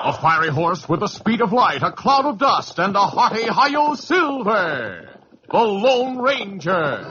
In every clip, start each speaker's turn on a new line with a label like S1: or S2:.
S1: A fiery horse with the speed of light, a cloud of dust, and a hearty hi-yo silver. The Lone Ranger.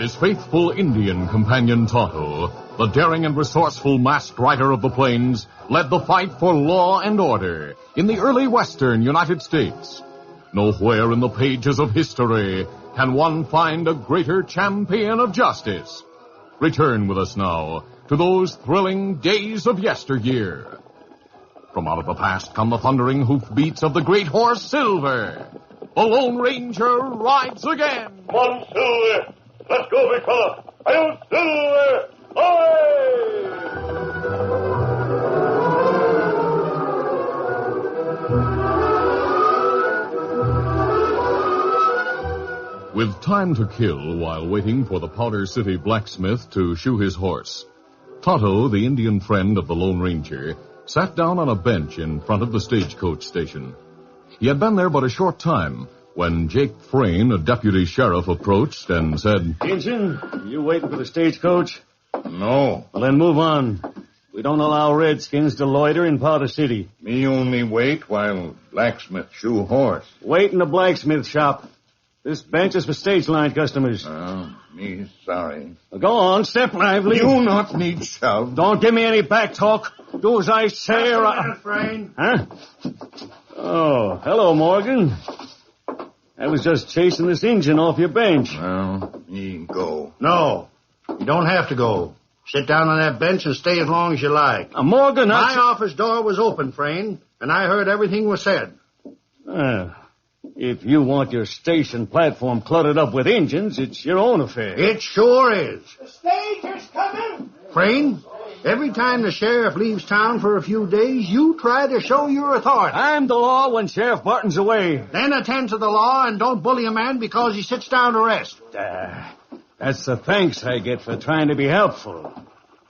S1: His faithful Indian companion Tonto, the daring and resourceful masked rider of the plains, led the fight for law and order in the early western United States. Nowhere in the pages of history can one find a greater champion of justice. Return with us now to those thrilling days of yesteryear. From out of the past come the thundering hoofbeats of the great horse Silver. The Lone Ranger rides again.
S2: Come on, Silver. Let's go, big fella. Hi-yo, Silver! Away!
S1: With time to kill while waiting for the Powder City blacksmith to shoe his horse, Tonto, the Indian friend of the Lone Ranger, sat down on a bench in front of the stagecoach station. He had been there but a short time when Jake Frayne, a deputy sheriff, approached and said,
S3: Injun, you waiting for the stagecoach?
S2: No.
S3: Well, then move on. We don't allow redskins to loiter in Powder City.
S2: Me only wait while blacksmith shoe horse.
S3: Wait in the blacksmith shop. This bench is for stage line customers.
S2: Me sorry.
S3: Well, go on, step lively.
S2: You not need shove.
S3: Don't give me any back talk. Do as I say or
S2: I... Frayne.
S3: Huh? Oh, hello, Morgan. I was just chasing this Injun off your bench.
S2: Well, me go.
S4: No, you don't have to go. Sit down on that bench and stay as long as you like.
S3: Morgan,
S4: my office door was open, Frayne, and I heard everything was said.
S3: If you want your station platform cluttered up with Injuns, it's your own affair.
S4: It sure is.
S5: The stage is coming.
S4: Frayne, every time the sheriff leaves town for a few days, you try to show your authority.
S3: I'm the law when Sheriff Barton's away.
S4: Then attend to the law and don't bully a man because he sits down to rest.
S3: That's the thanks I get for trying to be helpful.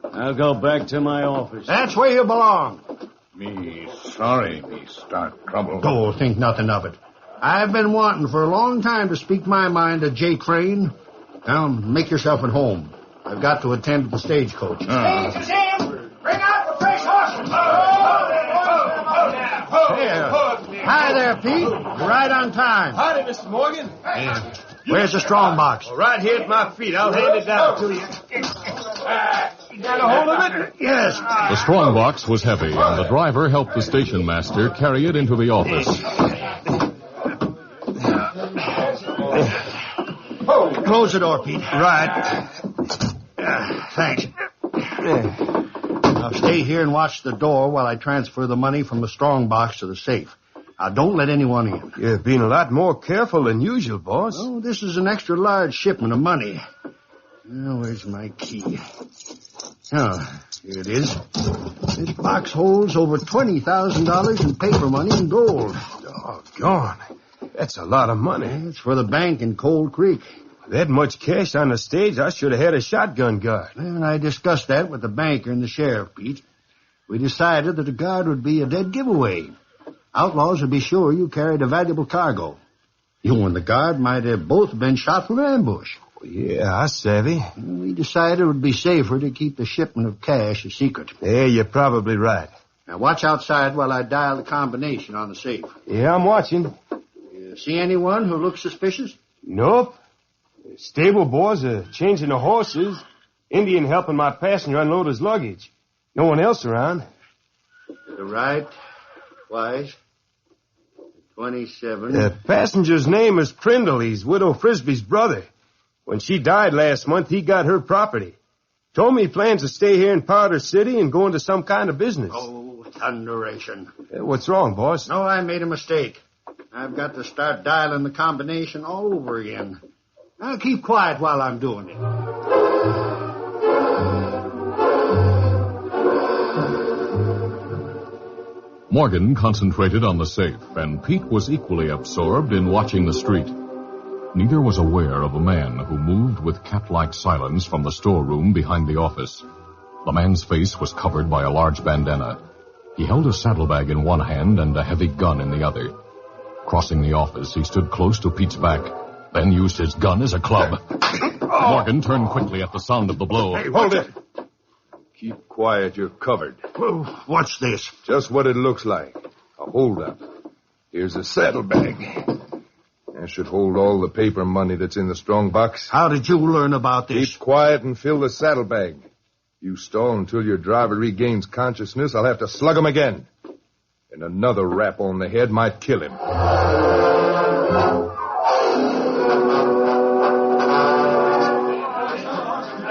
S3: I'll go back to my office.
S4: That's where you belong.
S2: Me sorry me start trouble.
S4: Oh, think nothing of it. I've been wanting for a long time to speak my mind to Jake Frayne. Now, make yourself at home. I've got to attend to the stagecoach.
S5: Stage is in. Bring out the fresh horses.
S4: Hi there, Pete. You're right on time.
S6: Howdy, Mr. Morgan.
S4: Yeah. Where's the strong box?
S6: Well, right here at my feet. I'll hand it down to you. You got a hold of it?
S4: Yes.
S1: The strong box was heavy, and the driver helped the station master carry it into the office.
S4: Close the door, Pete.
S6: Right.
S4: Thanks. Now stay here and watch the door while I transfer the money from the strong box to the safe. Now, don't let anyone in.
S6: You've been a lot more careful than usual, boss.
S4: Oh, this is an extra large shipment of money. Now, where's my key? Oh, here it is. This box holds over $20,000 in paper money and gold.
S6: Doggone.
S7: That's a lot of money.
S4: It's for the bank in Cold Creek.
S7: That much cash on the stage, I should have had a shotgun guard.
S4: And I discussed that with the banker and the sheriff, Pete. We decided that a guard would be a dead giveaway. Outlaws would be sure you carried a valuable cargo. You and the guard might have both been shot from ambush.
S7: Yeah, I savvy.
S4: We decided it would be safer to keep the shipment of cash a secret.
S7: Yeah, you're probably right.
S4: Now watch outside while I dial the combination on the safe.
S7: Yeah, I'm watching.
S4: You see anyone who looks suspicious?
S7: Nope. Stable boys are changing the horses. Indian helping my passenger unload his luggage. No one else around.
S4: To the right, twice. 27.
S7: The passenger's name is Prindle. He's Widow Frisbee's brother. When she died last month, he got her property. Told me he plans to stay here in Powder City and go into some kind of business.
S4: Oh, thunderation.
S7: What's wrong, boss?
S4: No, I made a mistake. I've got to start dialing the combination all over again. Now keep quiet while I'm doing it.
S1: Morgan concentrated on the safe, and Pete was equally absorbed in watching the street. Neither was aware of a man who moved with cat-like silence from the storeroom behind the office. The man's face was covered by a large bandana. He held a saddlebag in one hand and a heavy gun in the other. Crossing the office, he stood close to Pete's back, then used his gun as a club. Morgan turned quickly at the sound of the blow.
S2: Hey, hold it. Keep quiet, you're covered.
S4: What's this?
S2: Just what it looks like. A holdup. Here's a saddlebag. That should hold all the paper money that's in the strong box.
S4: How did you learn about this?
S2: Keep quiet and fill the saddlebag. You stall until your driver regains consciousness, I'll have to slug him again. And another rap on the head might kill him.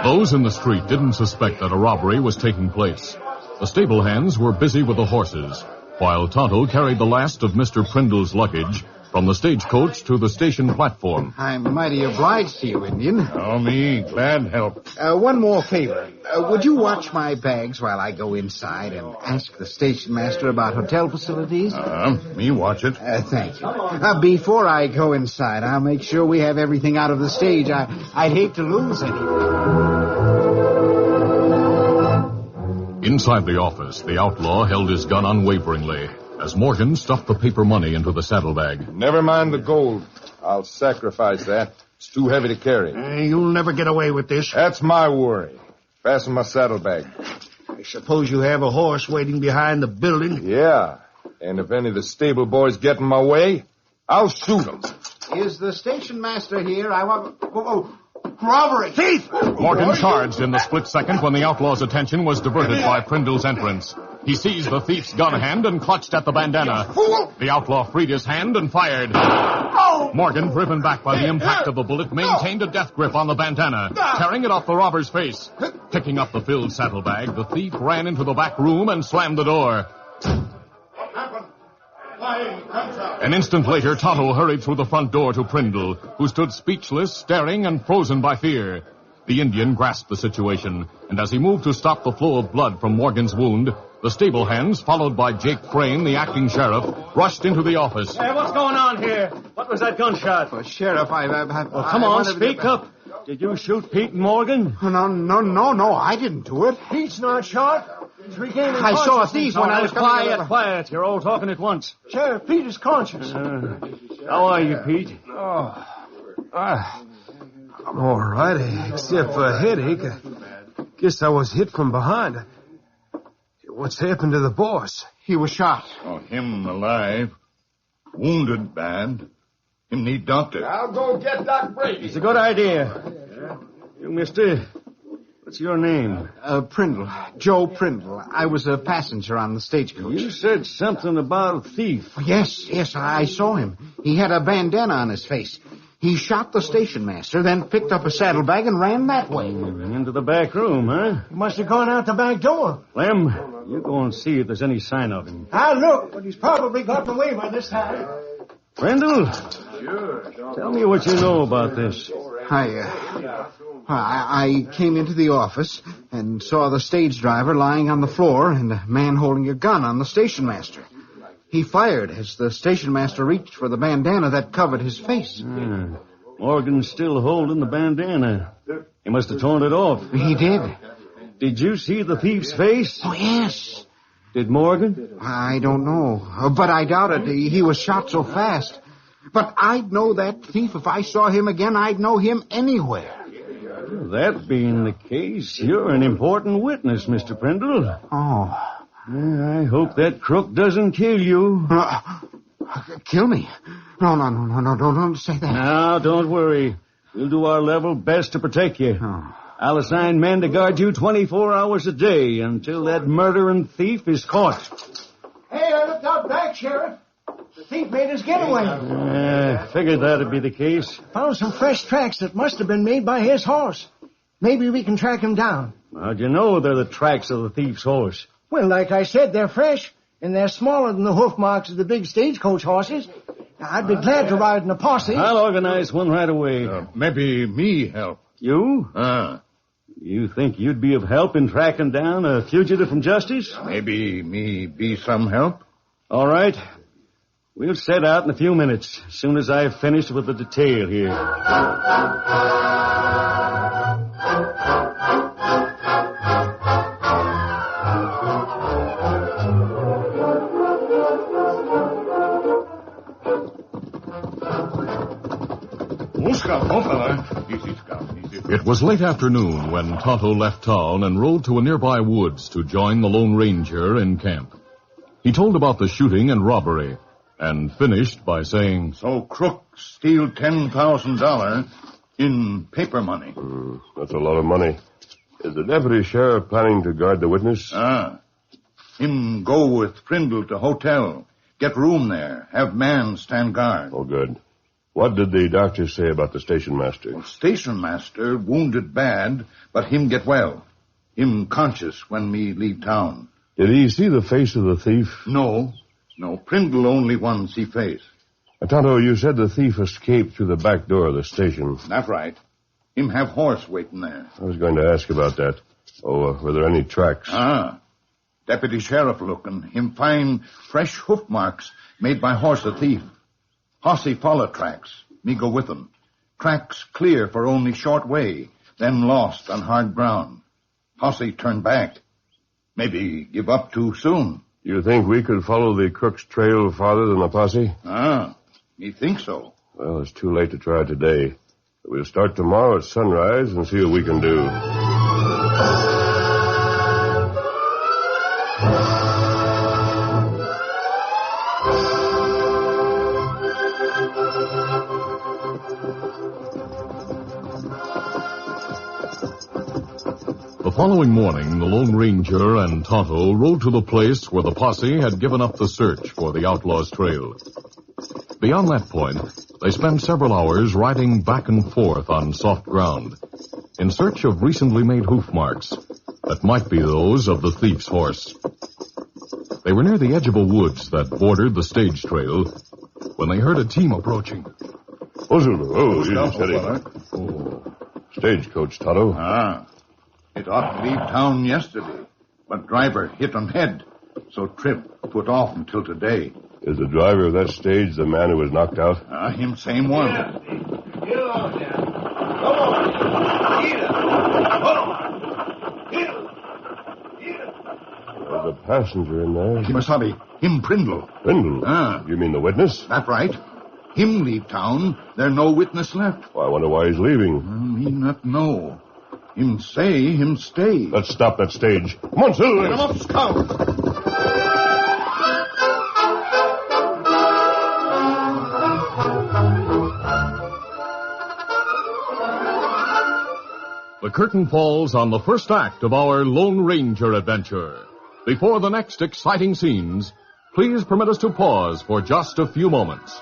S1: Those in the street didn't suspect that a robbery was taking place. The stable hands were busy with the horses, while Tonto carried the last of Mr. Prindle's luggage from the stagecoach to the station platform.
S8: I'm mighty obliged to you, Indian.
S6: Oh, me, glad help.
S8: One more favor. Would you watch my bags while I go inside and ask the station master about hotel facilities?
S6: Me watch it.
S8: Thank you. Before I go inside, I'll make sure we have everything out of the stage. I'd hate to lose anything.
S1: Inside the office, the outlaw held his gun unwaveringly as Morgan stuffed the paper money into the saddlebag.
S2: Never mind the gold. I'll sacrifice that. It's too heavy to carry.
S4: You'll never get away with this.
S2: That's my worry. Fasten my saddlebag.
S4: I suppose you have a horse waiting behind the building?
S2: Yeah. And if any of the stable boys get in my way, I'll shoot them.
S8: Is the station master here? I want... robbery!
S4: Thief!
S1: Morgan charged in the split second when the outlaw's attention was diverted by Prindle's entrance. He seized the thief's gun hand and clutched at the bandana. The outlaw freed his hand and fired. Morgan, driven back by the impact of the bullet, maintained a death grip on the bandana, tearing it off the robber's face. Picking up the filled saddlebag, the thief ran into the back room and slammed the door. An instant later, Tonto hurried through the front door to Prindle, who stood speechless, staring, and frozen by fear. The Indian grasped the situation, and as he moved to stop the flow of blood from Morgan's wound, the stable hands, followed by Jake Frayne, the acting sheriff, rushed into the office.
S3: Hey, what's going on here? What was that gunshot?
S8: Sheriff,
S3: Come on, speak up. Did you shoot Pete Morgan?
S8: No, I didn't do it.
S3: Pete's not shot.
S8: I saw a thief when I was coming
S3: Quiet. You're all talking at once.
S8: Sheriff, Pete is conscious.
S3: How are you, Pete?
S7: I'm all right, except for a headache. I guess I was hit from behind. What's happened to the boss?
S8: He was shot.
S6: Oh, him alive. Wounded bad. Him need doctor.
S2: I'll go get Doc Brady.
S3: It's a good idea. You, mister, what's your name?
S8: Prindle. Joe Prindle. I was a passenger on the stagecoach.
S3: You said something about a thief.
S8: Yes, I saw him. He had a bandana on his face. He shot the station master, then picked up a saddlebag and ran that way.
S3: Into the back room, huh?
S8: He must have gone out the back door.
S3: Clem, you go and see if there's any sign of him.
S8: I'll look, but he's probably gotten away by this time.
S3: Prindle, tell me what you know about this.
S8: I came into the office and saw the stage driver lying on the floor and a man holding a gun on the station master. He fired as the station master reached for the bandana that covered his face.
S3: Morgan's still holding the bandana. He must have torn it off.
S8: He did.
S3: Did you see the thief's face?
S8: Oh, yes.
S3: Did Morgan?
S8: I don't know, but I doubt it. He was shot so fast. But I'd know that thief if I saw him again. I'd know him anywhere.
S3: Well, that being the case, you're an important witness, Mr. Prindle.
S8: Oh.
S3: I hope that crook doesn't kill you.
S8: Kill me? No, don't say that.
S3: Now, don't worry. We'll do our level best to protect you.
S8: Oh.
S3: I'll assign men to guard you 24 hours a day until that murdering thief is caught.
S5: Hey, I looked out back, Sheriff. The thief made his getaway.
S3: Figured that'd be the case.
S5: Found some fresh tracks that must have been made by his horse. Maybe we can track him down.
S3: How'd you know they're the tracks of the thief's horse?
S5: Well, like I said, they're fresh, and they're smaller than the hoof marks of the big stagecoach horses. I'd be glad to ride in a posse.
S3: I'll organize one right away.
S2: Maybe me help.
S3: You? You think you'd be of help in tracking down a fugitive from justice?
S2: Maybe me be some help.
S3: All right. We'll set out in a few minutes, as soon as I've finished with the detail here.
S1: It was late afternoon when Tonto left town and rode to a nearby woods to join the Lone Ranger in camp. He told about the shooting and robbery, and finished by saying,
S9: So Crook steal $10,000 in paper money.
S7: That's a lot of money. Is the deputy sheriff planning to guard the witness?
S9: Him go with Prindle to hotel. Get room there. Have man stand guard.
S7: Oh, good. What did the doctor say about the station master?
S9: Station master wounded bad, but him get well. Him conscious when me leave town.
S7: Did he see the face of the thief?
S9: No, Prindle only one see face.
S7: Tonto, you said the thief escaped through the back door of the station.
S9: That's right. Him have horse waiting there.
S7: I was going to ask about that. Were there any tracks?
S9: Deputy sheriff looking. Him find fresh hoof marks made by horse a thief. Hossy follow tracks. Me go with them. Tracks clear for only short way, then lost on hard ground. Hossy turned back. Maybe give up too soon.
S7: You think we could follow the crook's trail farther than the posse?
S9: Me think so.
S7: Well, it's too late to try today. We'll start tomorrow at sunrise and see what we can do.
S1: The following morning, the Lone Ranger and Tonto rode to the place where the posse had given up the search for the outlaw's trail. Beyond that point, they spent several hours riding back and forth on soft ground in search of recently made hoof marks that might be those of the thief's horse. They were near the edge of a woods that bordered the stage trail when they heard a team approaching.
S7: Stagecoach, Tonto.
S9: It ought to leave town yesterday, but driver hit on head, so trip put off until today.
S7: Is the driver of that stage the man who was knocked out?
S9: Him same one.
S7: There's a passenger in there.
S9: Kimasabi, him Prindle.
S7: Prindle? You mean the witness?
S9: That's right. Him leave town, there no witness left.
S7: Well, I wonder why he's leaving.
S9: Me not know. Him say, him stay.
S7: Let's stop that stage. Come on, Silver.
S9: Get him up, Scout.
S1: The curtain falls on the first act of our Lone Ranger adventure. Before the next exciting scenes, please permit us to pause for just a few moments.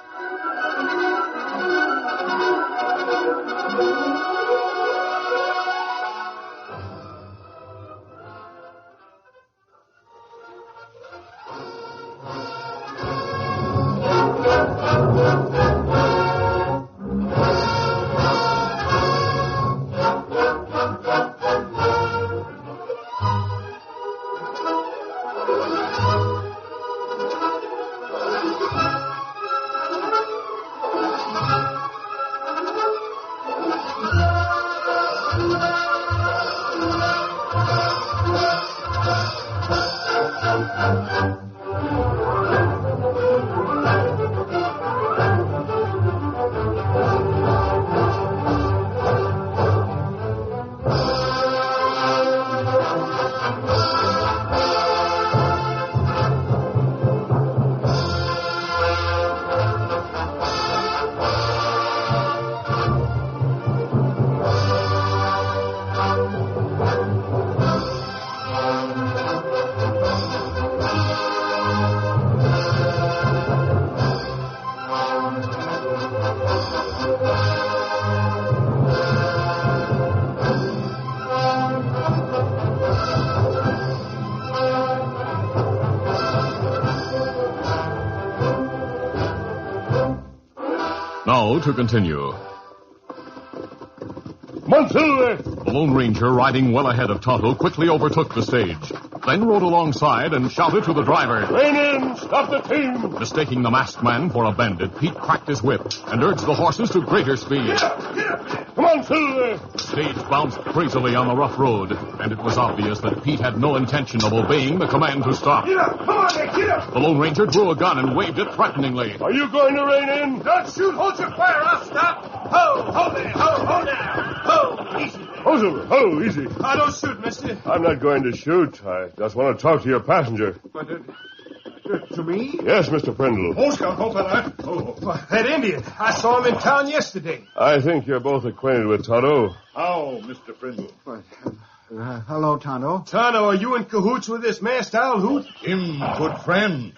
S1: Now to continue.
S3: Monsilver!
S1: The Lone Ranger, riding well ahead of Tonto, quickly overtook the stage, then rode alongside and shouted to the driver.
S3: Rein in! Stop the team!
S1: Mistaking the masked man for a bandit, Pete cracked his whip and urged the horses to greater speed.
S3: Come on, Silver!
S1: The stage bounced crazily on the rough road, and it was obvious that Pete had no intention of obeying the command to stop.
S6: Get up! Come on, Nick, get up!
S1: The Lone Ranger drew a gun and waved it threateningly.
S3: Are you going to rein in?
S6: Don't shoot! Hold your fire! I'll stop! Ho there! Ho now! Ho! Easy there!
S3: Oh, Silver. Oh, easy.
S6: Don't shoot, mister.
S3: I'm not going to shoot. I just want to talk to your passenger.
S8: But, to me?
S3: Yes, Mr. Prindle.
S6: Oh, Scout, hold fella. Oh, that Indian. I saw him in town yesterday.
S3: I think you're both acquainted with Tonto.
S9: How, Mr. Prindle?
S8: Hello, Tonto.
S6: Tonto, are you in cahoots with this masked owl hoot?
S9: Him good friend.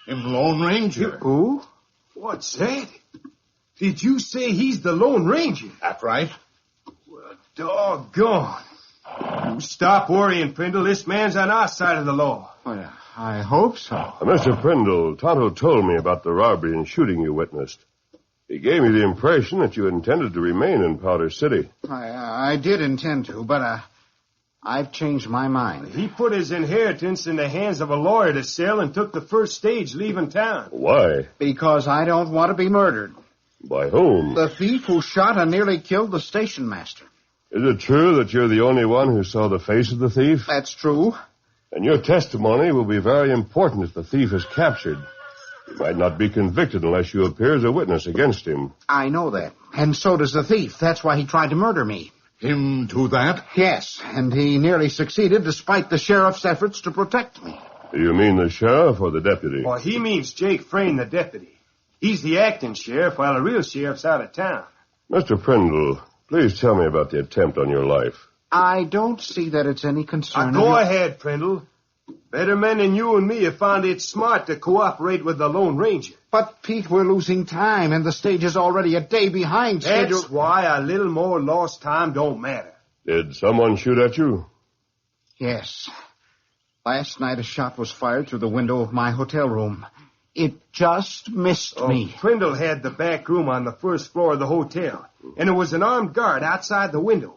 S9: Him Lone Ranger.
S8: Who?
S6: What's that? Did you say he's the Lone Ranger?
S9: That's right.
S6: Well, doggone. You stop worrying, Prindle. This man's on our side of the law.
S8: Well, I hope so.
S3: Mr. Prindle, Tonto told me about the robbery and shooting you witnessed. He gave me the impression that you intended to remain in Powder City.
S8: I did intend to, but I've changed my mind.
S6: He put his inheritance in the hands of a lawyer to sell and took the first stage leaving town.
S3: Why?
S8: Because I don't want to be murdered.
S3: By whom?
S8: The thief who shot and nearly killed the station master.
S3: Is it true that you're the only one who saw the face of the thief?
S8: That's true.
S3: And your testimony will be very important if the thief is captured. You might not be convicted unless you appear as a witness against him.
S8: I know that. And so does the thief. That's why he tried to murder me.
S9: Him do that?
S8: Yes, and he nearly succeeded despite the sheriff's efforts to protect me.
S3: Do you mean the sheriff or the deputy?
S6: Well, he means Jake Frayne, the deputy. He's the acting sheriff while the real sheriff's out of town.
S3: Mr. Prindle, please tell me about the attempt on your life.
S8: I don't see that it's any concern.
S6: Go ahead, Prindle. Better men than you and me have found it smart to cooperate with the Lone Ranger.
S8: But, Pete, we're losing time, and the stage is already a day behind schedule.
S6: That's why a little more lost time don't matter.
S3: Did someone shoot at you?
S8: Yes. Last night a shot was fired through the window of my hotel room. It just missed me.
S6: Prindle had the back room on the first floor of the hotel, and there was an armed guard outside the window.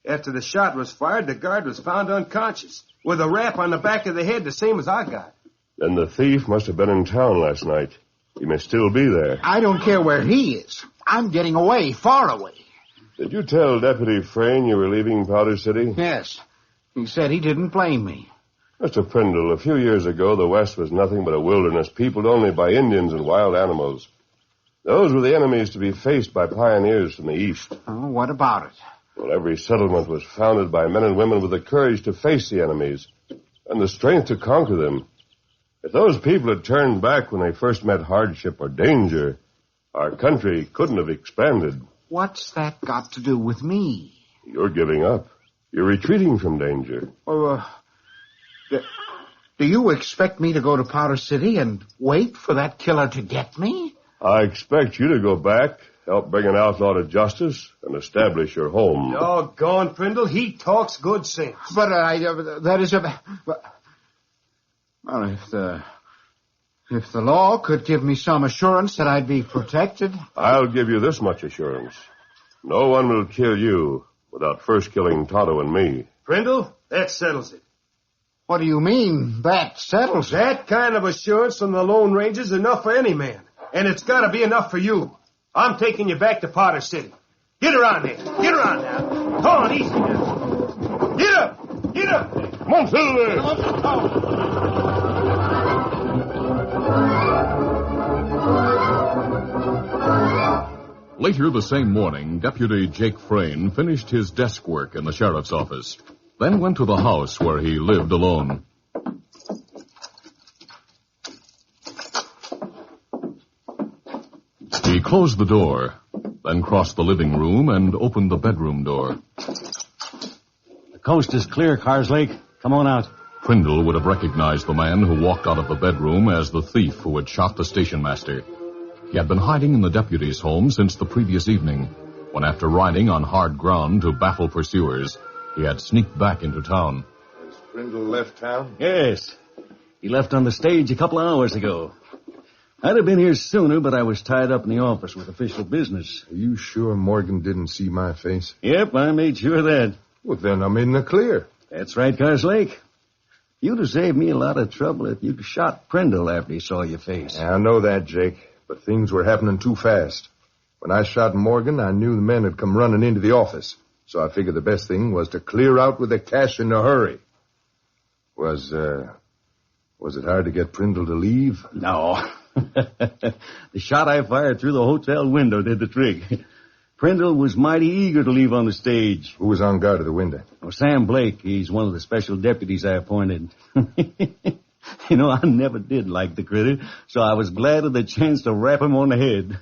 S6: After the shot was fired, the guard was found unconscious, with a rap on the back of the head, the same as I got.
S3: Then the thief must have been in town last night. He may still be there.
S8: I don't care where he is. I'm getting away, far away.
S3: Did you tell Deputy Frayne you were leaving Powder City?
S8: Yes. He said he didn't blame me.
S3: Mr. Prindle, a few years ago, the West was nothing but a wilderness peopled only by Indians and wild animals. Those were the enemies to be faced by pioneers from the East.
S8: Oh, what about it?
S3: Well, every settlement was founded by men and women with the courage to face the enemies and the strength to conquer them. If those people had turned back when they first met hardship or danger, our country couldn't have expanded.
S8: What's that got to do with me?
S3: You're giving up. You're retreating from danger.
S8: Do you expect me to go to Powder City and wait for that killer to get me?
S3: I expect you to go back, help bring an outlaw to justice, and establish your home.
S6: Doggone, Prindle, he talks good sense.
S8: But that is a... Well, if the law could give me some assurance that I'd be protected...
S3: I'll give you this much assurance. No one will kill you without first killing Tonto and me.
S6: Prindle, that settles it.
S8: What do you mean, that settles it?
S6: That kind of assurance from the Lone Ranger's enough for any man. And it's got to be enough for you. I'm taking you back to Powder City. Get around there. Get around now. Come on, easy now. Get up. Get up.
S3: Come on, Silver.
S1: Later the same morning, Deputy Jake Frayne finished his desk work in the sheriff's office, then went to the house where he lived alone. He closed the door, then crossed the living room and opened the bedroom door.
S3: The coast is clear, Carslake. Come on out.
S1: Prindle would have recognized the man who walked out of the bedroom as the thief who had shot the station master. He had been hiding in the deputy's home since the previous evening, when after riding on hard ground to baffle pursuers, he had sneaked back into town.
S2: Has Prindle left town?
S3: Yes. He left on the stage a couple of hours ago.
S4: I'd have been here sooner, but I was tied up in the office with official business.
S2: Are you sure Morgan didn't see my face?
S4: Yep, I made sure of that.
S2: Well, then I'm in the clear.
S4: That's right, Carslake. You'd have saved me a lot of trouble if you'd shot Prindle after he saw your face.
S2: Yeah, I know that, Jake, but things were happening too fast. When I shot Morgan, I knew the men had come running into the office, so I figured the best thing was to clear out with the cash in a hurry. Was it hard to get Prindle to leave?
S4: No. The shot I fired through the hotel window did the trick. Prindle was mighty eager to leave on the stage.
S2: Who was on guard at the window?
S4: Oh, Sam Blake. He's one of the special deputies I appointed. You know, I never did like the critter, so I was glad of the chance to rap him on the head.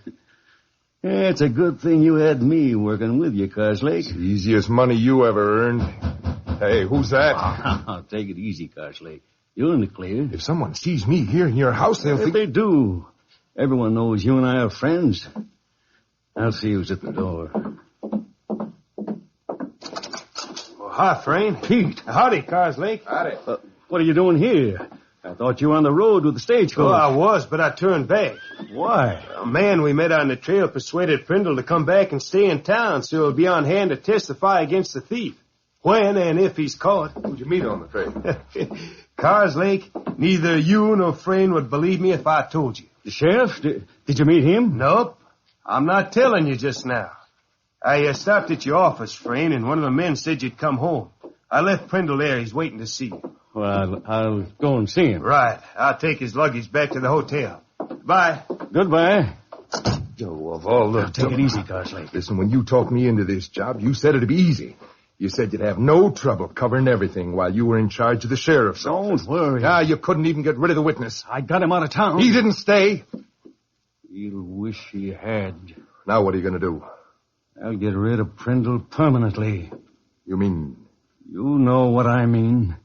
S4: Yeah, it's a good thing you had me working with you, Carslake.
S2: It's the easiest money you ever earned. Hey, who's that?
S4: Oh, take it easy, Carslake. You're in the clear.
S2: If someone sees me here in your house, they'll think...
S4: If they do, everyone knows you and I are friends. I'll see who's at the door.
S7: Oh, hi, Frayne.
S4: Pete.
S7: Howdy, Carslake.
S2: Howdy.
S4: What are you doing here? I thought you were on the road with the stagecoach.
S7: Oh, I was, but I turned back.
S4: Why?
S7: A man we met on the trail persuaded Prindle to come back and stay in town so he'll be on hand to testify against the thief. When and if he's caught.
S2: Who'd you meet on the trail?
S7: Carslake, neither you nor Frayne would believe me if I told you.
S4: The sheriff? Did you meet him?
S7: Nope. I'm not telling you just now. I stopped at your office, Frayne, and one of the men said you'd come home. I left Prindle there. He's waiting to see you.
S4: Well, I'll go and see him.
S7: Right. I'll take his luggage back to the hotel. Bye.
S4: Goodbye.
S2: Joe, of all the...
S4: Take it easy, Carslake.
S2: Listen, when you talked me into this job, you said it'd be easy. You said you'd have no trouble covering everything while you were in charge of the sheriff's office.
S4: Don't worry.
S2: Ah, you couldn't even get rid of the witness.
S4: I got him out of town.
S2: He didn't stay.
S4: He'll wish he had.
S2: Now what are you going to do?
S4: I'll get rid of Prindle permanently.
S2: You mean...
S4: You know what I mean.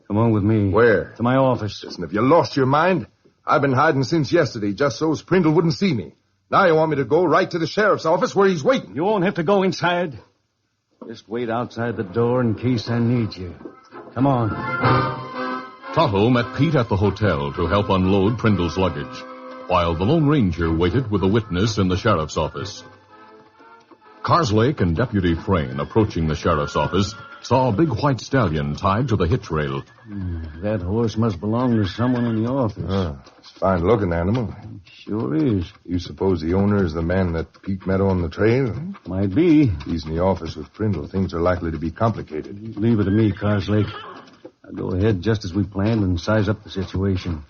S4: Come on with me.
S2: Where?
S4: To my office.
S2: Listen, if you lost your mind, I've been hiding since yesterday just so's Prindle wouldn't see me. Now you want me to go right to the sheriff's office where he's waiting.
S4: You won't have to go inside. Just wait outside the door in case I need you. Come on.
S1: Tonto met Pete at the hotel to help unload Prindle's luggage, while the Lone Ranger waited with a witness in the sheriff's office. Carslake and Deputy Frayne, approaching the sheriff's office, saw a big white stallion tied to the hitch rail.
S4: That horse must belong to someone in the office.
S2: It's a fine-looking animal.
S4: Sure is.
S2: You suppose the owner is the man that Pete met on the trail?
S4: Might be.
S2: He's in the office with Prindle. Things are likely to be complicated.
S4: Leave it to me, Carslake. I'll go ahead just as we planned and size up the situation.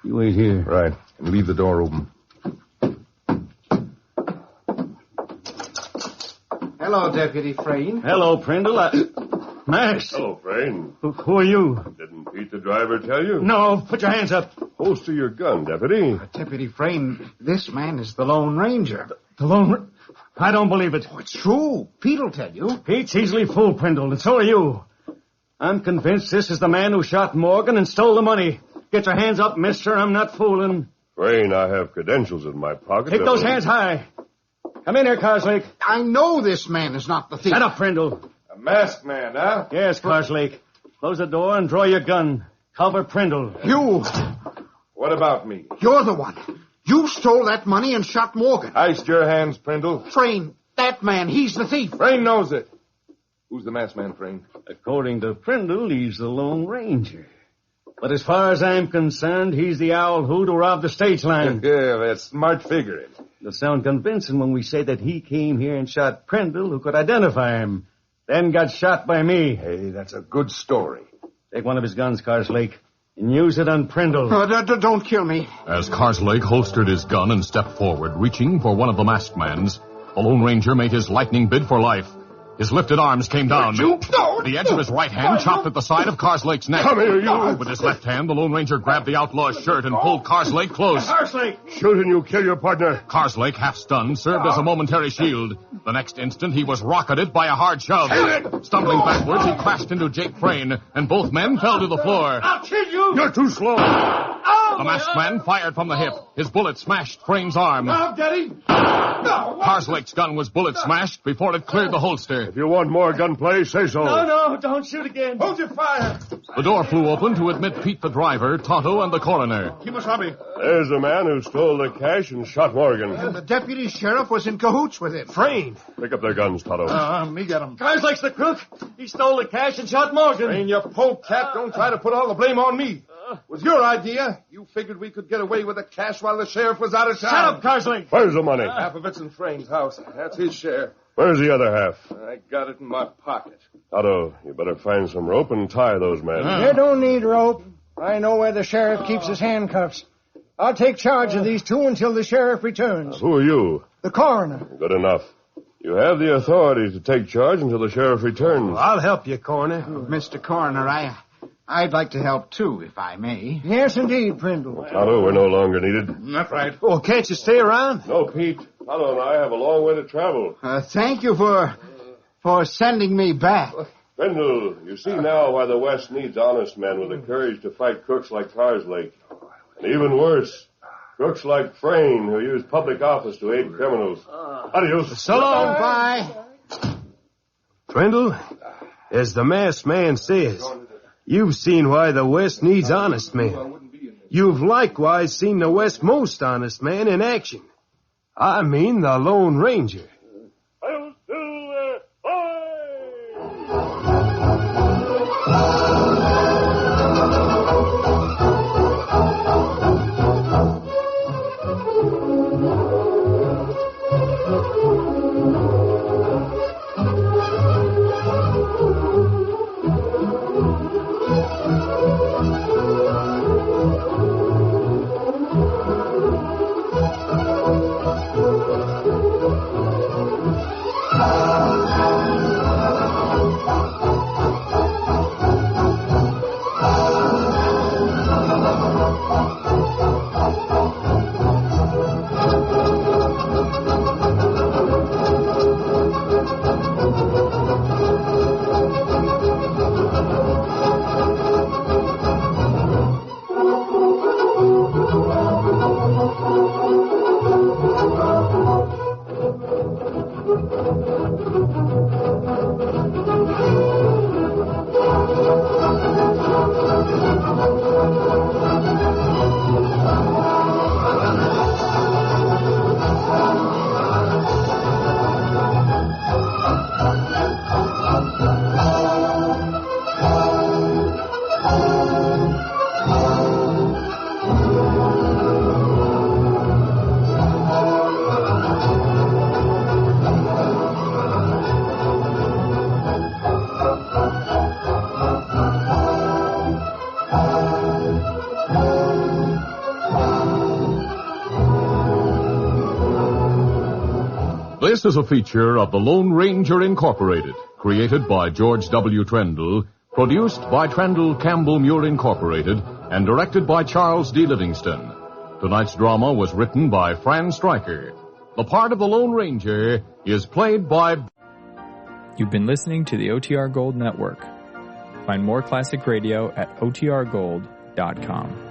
S4: You wait here.
S2: Right. And leave the door open.
S8: Hello, Deputy Frayne.
S4: Hello, Prindle. Max.
S3: Hello, Frayne.
S4: Who are you?
S3: Didn't Pete the driver tell you?
S4: No, put your hands up.
S3: Holster your gun, Deputy.
S8: Deputy Frayne, this man is the Lone Ranger.
S4: The Lone... I don't believe it.
S8: Oh, it's true. Pete'll tell you.
S4: Pete's easily fooled, Prindle, and so are you. I'm convinced this is the man who shot Morgan and stole the money. Get your hands up, mister. I'm not fooling.
S3: Frayne, I have credentials in my pocket.
S4: Take those hands high. Come in here, Carslake.
S8: I know this man is not the thief.
S4: Shut up, Prindle.
S2: A masked man, huh?
S4: Yes, Carslake. Close the door and draw your gun. Cover Prindle.
S8: You.
S2: What about me?
S8: You're the one. You stole that money and shot Morgan.
S2: Iced your hands, Prindle.
S8: Frayne, that man, he's the thief.
S2: Frayne knows it. Who's the masked man, Frayne?
S4: According to Prindle, he's the Lone Ranger. But as far as I'm concerned, he's the owl who robbed the stage line.
S2: Yeah, that's smart figuring.
S4: It'll sound convincing when we say that he came here and shot Prindle, who could identify him, then got shot by me.
S2: Hey, that's a good story.
S4: Take one of his guns, Carslake, and use it on Prindle.
S8: Don't kill me.
S1: As Carslake holstered his gun and stepped forward, reaching for one of the masked men's, the Lone Ranger made his lightning bid for life. His lifted arms came down. The edge of his right hand chopped at the side of Carslake's neck.
S3: Come here, you.
S1: With his left hand, the Lone Ranger grabbed the outlaw's shirt and pulled Carslake close.
S4: Carslake!
S3: Shoot and you kill your partner.
S1: Carslake, half stunned, served as a momentary shield. The next instant, he was rocketed by a hard shove. Stumbling backwards, he crashed into Jake Frayne, and both men fell to the floor.
S4: I'll kill you!
S3: You're too slow.
S1: The masked man fired from the hip. His bullet smashed Frayne's arm.
S4: I'll get him!
S1: Carslake's gun was bullet smashed before it cleared the holster.
S3: If you want more gunplay, say so.
S4: No,
S6: no, don't shoot again.
S7: Hold your fire.
S1: The door flew open to admit Pete the driver, Tonto, and the coroner.
S8: Kimasabi.
S3: There's the man who stole the cash and shot Morgan.
S8: And the deputy sheriff was in cahoots with him.
S6: Frayne.
S3: Pick up their guns, Tonto.
S8: Me get him.
S6: Carslake's the crook. He stole the cash and shot Morgan.
S7: Frayne, you polecat, don't try to put all the blame on me. It was your idea. You figured we could get away with the cash while the sheriff was out of town.
S6: Shut up, Carslake.
S3: Where's the money?
S7: Half of it's in Frayne's house. That's his share.
S3: Where's the other half?
S7: I got it in my pocket.
S3: Tonto, you better find some rope and tie those men.
S5: You don't need rope. I know where the sheriff keeps his handcuffs. I'll take charge of these two until the sheriff returns.
S3: Who are you?
S5: The coroner.
S3: Good enough. You have the authority to take charge until the sheriff returns.
S6: I'll help you, Coroner.
S8: Mr. Coroner, I'd like to help, too, if I may.
S5: Yes, indeed, Prindle.
S3: Tonto, we're no longer needed.
S8: That's right.
S6: Oh, can't you stay around?
S3: No, Pete. Tonto and I have a long way to travel.
S8: Thank you for sending me back.
S3: Brindle, you see now why the West needs honest men with the courage to fight crooks like Carslake. And even worse, crooks like Frayne who use public office to aid criminals. Adios.
S6: So long.
S8: Bye.
S6: Prindle, as the masked man says, you've seen why the West needs honest men. You've likewise seen the West's most honest man in action. I mean the Lone Ranger.
S1: This is a feature of the Lone Ranger Incorporated, created by George W. Trendle, produced by Trendle Campbell Muir Incorporated, and directed by Charles D. Livingston. Tonight's drama was written by Fran Stryker. The part of the Lone Ranger is played by...
S10: You've been listening to the OTR Gold Network. Find more classic radio at otrgold.com.